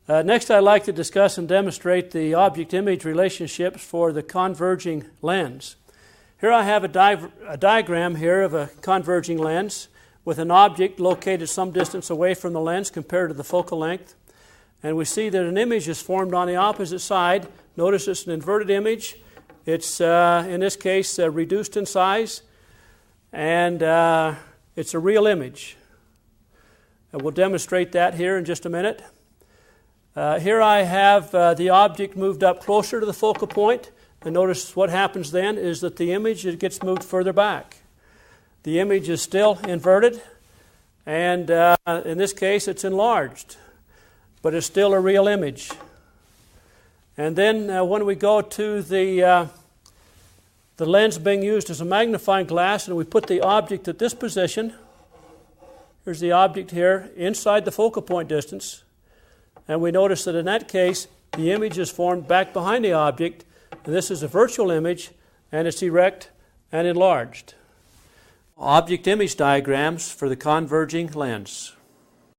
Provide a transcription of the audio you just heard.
Next, I'd like to discuss and demonstrate the object-image relationships for the converging lens. Here I have a diagram here of a converging lens with an object located some distance away from the lens compared to the focal length. And we see that an image is formed on the opposite side. Notice it's an inverted image. It's, in this case, reduced in size. And it's a real image. And we'll demonstrate that here in just a minute. Here I have the object moved up closer to the focal point. And notice what happens then is that the image gets moved further back. The image is still inverted, and in this case it's enlarged, but it's still a real image. And then when we go to the lens being used as a magnifying glass and we put the object at this position, here's the object here inside the focal point distance, and we notice that in that case the image is formed back behind the object, and this is a virtual image, and it's erect and enlarged. Object image diagrams for the converging lens.